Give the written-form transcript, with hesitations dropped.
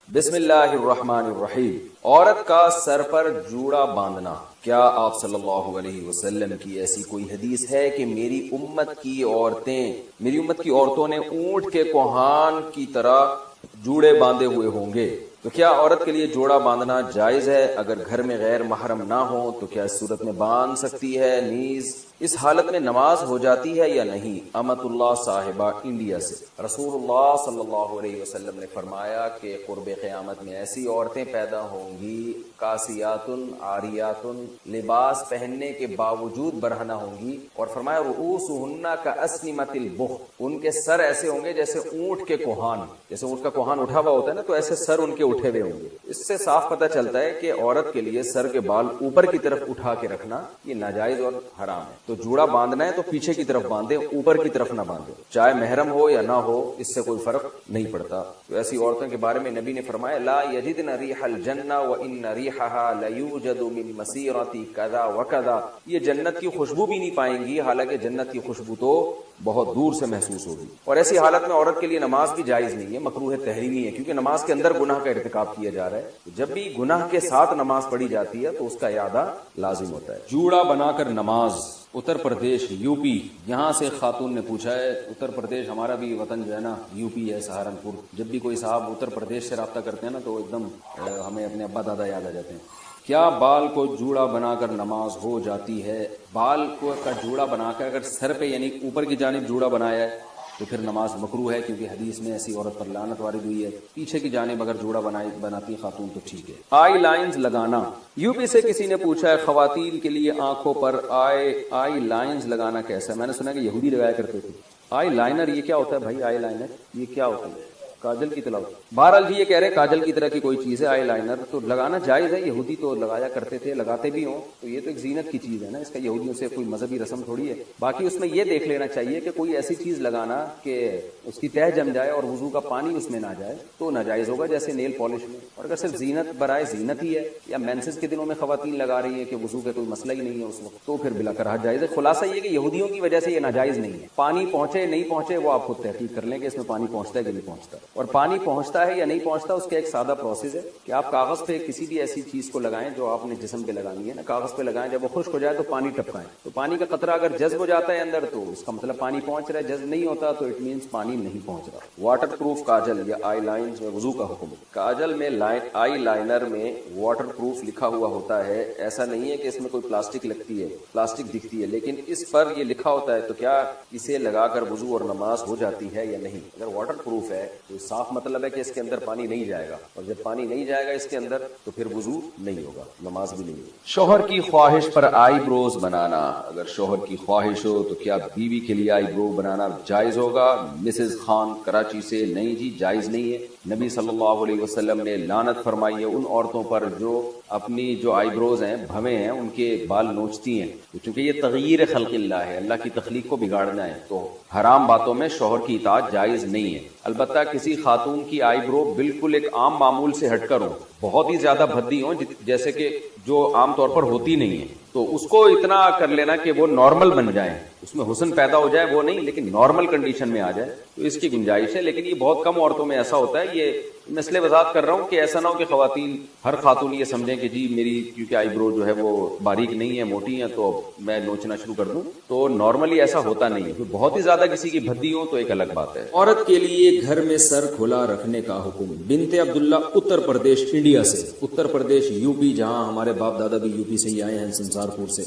بسم اللہ الرحمن الرحیم۔ عورت کا سر پر جوڑا باندھنا، کیا آپ صلی اللہ علیہ وسلم کی ایسی کوئی حدیث ہے کہ میری امت کی عورتوں نے اونٹ کے کوہان کی طرح جوڑے باندھے ہوئے ہوں گے؟ تو کیا عورت کے لیے جوڑا باندھنا جائز ہے؟ اگر گھر میں غیر محرم نہ ہو تو کیا اس صورت میں باندھ سکتی ہے؟ نیز اس حالت میں نماز ہو جاتی ہے یا نہیں؟ امت اللہ صاحبہ انڈیا سے۔ رسول اللہ صلی اللہ علیہ وسلم نے فرمایا کہ قرب قیامت میں ایسی عورتیں پیدا ہوں گی کاسیات عاریات، لباس پہننے کے باوجود برہنہ ہوں گی، اور فرمایا رؤوسہن کاسنمۃ البخت، ان کے سر ایسے ہوں گے جیسے اونٹ کے کوہان، جیسے اونٹ کا کوہان اٹھا ہوا ہوتا ہے نا، تو ایسے سر ان کے اٹھے ہوئے ہوں گے۔ اس سے صاف پتہ چلتا ہے کہ عورت کے لیے سر کے بال اوپر کی طرف اٹھا کے رکھنا یہ ناجائز اور حرام ہے۔ تو جوڑا باندھنا ہے تو پیچھے کی طرف باندھے، اوپر کی طرف نہ باندھے، چاہے محرم ہو یا نہ ہو، اس سے کوئی فرق نہیں پڑتا۔ تو ایسی عورتوں کے بارے میں نبی نے فرمایا لا یجدن ریح الجنہ وان ریحها لیوجد من مسیرۃ کذا وکذا، یہ جنت کی خوشبو بھی نہیں پائیں گی، حالانکہ جنت کی خوشبو تو بہت دور سے محسوس ہوگی۔ اور ایسی حالت میں عورت کے لیے نماز بھی جائز نہیں ہے، مکروہ تحریمی ہے، کیونکہ نماز کے اندر گناہ کا ارتکاب کیا جا رہا ہے۔ جب بھی گناہ کے ساتھ نماز پڑھی جاتی ہے تو اس کا اعادہ لازم ہوتا ہے۔ جوڑا بنا کر نماز، اتر پردیش یو پی، یہاں سے خاتون نے پوچھا ہے۔ اتر پردیش ہمارا بھی وطن جو ہے نا یو پی ہے، سہارنپور۔ جب بھی کوئی صاحب اتر پردیش سے رابطہ کرتے ہیں نا تو ایک دم ہمیں اپنے ابا دادا یاد آ جاتے ہیں۔ کیا بال کو جوڑا بنا کر نماز ہو جاتی ہے؟ بال کو کا جوڑا بنا کر اگر سر پہ یعنی اوپر کی جانب جوڑا بنایا ہے تو پھر نماز مکروہ ہے، کیونکہ حدیث میں ایسی عورت پر لعنت وارد ہوئی ہے۔ پیچھے کی جانب اگر جوڑا بناتی خاتون تو ٹھیک ہے۔ آئی لائنز لگانا، یو پی سے کسی نے پوچھا ہے خواتین کے لیے آنکھوں پر آئی لائنز لگانا کیسا ہے؟ میں نے سنا کہ یہودی لگایا کرتے تھے۔ آئی لائنر یہ کیا ہوتا ہے بھائی؟ آئی لائنر یہ کیا ہوتا ہے؟ کاجل کی طرح؟ بہرحال جی یہ کہہ رہے کاجل کی طرح کی کوئی چیز ہے آئی لائنر، تو لگانا جائز ہے، یہودی تو لگایا کرتے تھے، لگاتے بھی ہوں، تو یہ تو ایک زینت کی چیز ہے نا، اس کا یہودیوں سے کوئی مذہبی رسم تھوڑی ہے۔ باقی اس میں یہ دیکھ لینا چاہیے کہ کوئی ایسی چیز لگانا کہ اس کی تہ جم جائے اور وضو کا پانی اس میں نہ جائے تو ناجائز ہوگا، جیسے نیل پالش میں۔ اور اگر صرف زینت برائے زینت ہی ہے، یا مینسز کے دنوں میں خواتین لگا رہی ہے کہ وضو کا کوئی مسئلہ ہی نہیں ہے اس وقت، تو پھر بلا کراہت جائز ہے۔ خلاصہ یہ کہ یہودیوں کی وجہ سے یہ ناجائز نہیں ہے۔ پانی پہنچے نہیں پہنچے وہ آپ خود تحقیق کر لیں کہ اس میں پانی پہنچتا ہے کہ نہیں پہنچتا، اور پانی پہنچتا ہے یا نہیں پہنچتا اس کا ایک سادہ پروسیس ہے کہ آپ کاغذ پہ کسی بھی ایسی چیز کو لگائیں جو آپ نے جسم پہ لگانی ہے نا، کاغذ پہ لگائیں، جب وہ خشک ہو جائے تو پانی ٹپکائیں، تو پانی کا قطرہ اگر جذب ہو جاتا ہے اندر تو اس کا مطلب پانی پہنچ رہا ہے، جذب نہیں ہوتا تو اٹ مینس پانی نہیں پہنچ رہا۔ واٹر پروف کاجل یا آئی لائنز میں وضو کا حکم، کاجل میں آئی لائنر میں واٹر پروف لکھا ہوا ہوتا ہے، ایسا نہیں ہے کہ اس میں کوئی پلاسٹک لگتی ہے، پلاسٹک دکھتی ہے، لیکن اس پر یہ لکھا ہوتا ہے، تو کیا اسے لگا کر وضو اور نماز ہو جاتی ہے یا نہیں؟ اگر واٹر پروف ہے تو صاف مطلب ہے کہ اس کے اندر پانی نہیں جائے گا، اور جب پانی نہیں جائے گا اس کے اندر تو پھر وضو نہیں ہوگا، نماز بھی نہیں ہوگی۔ شوہر کی خواہش پر آئی بروز بنانا، اگر شوہر کی خواہش ہو تو کیا بیوی کے لیے آئی برو بنانا جائز ہوگا؟ مسز خان کراچی سے، نہیں جی جائز نہیں ہے۔ نبی صلی اللہ علیہ وسلم نے لعنت فرمائی ہے ان عورتوں پر جو اپنی جو آئی بروز ہیں، بھویں ہیں، ان کے بال نوچتی ہیں، چونکہ یہ تغییر خلق اللہ ہے، اللہ کی تخلیق کو بگاڑنا ہے، تو حرام باتوں میں شوہر کی اطاعت جائز نہیں ہے۔ البتہ کسی خاتون کی آئی برو بالکل ایک عام معمول سے ہٹ کر ہو، بہت ہی زیادہ بھدی ہوں جیسے کہ جو عام طور پر ہوتی نہیں ہے، تو اس کو اتنا کر لینا کہ وہ نارمل بن جائیں، اس میں حسن پیدا ہو جائے وہ نہیں، لیکن نارمل کنڈیشن میں آ جائے تو اس کی گنجائش ہے، لیکن یہ بہت کم عورتوں میں ایسا ہوتا ہے۔ یہ میں اس لیے وضاحت کر رہا ہوں کہ ایسا نہ ہو کہ خواتین، ہر خاتون یہ سمجھیں کہ جی میری کیونکہ آئی برو جو ہے وہ باریک نہیں ہے، موٹی ہے، تو میں نوچنا شروع کر دوں، تو نارملی ایسا ہوتا نہیں ہے۔ بہت ہی زیادہ کسی کی بھدی ہو تو ایک الگ بات ہے۔ عورت کے لیے گھر میں سر کھلا رکھنے کا حکم، بنت عبداللہ اتر پردیش انڈیا سے، اتر پردیش یو پی، جہاں ہمارے باپ دادا بھی یو پی سے ہی آئے ہیں، سنسار پور سے۔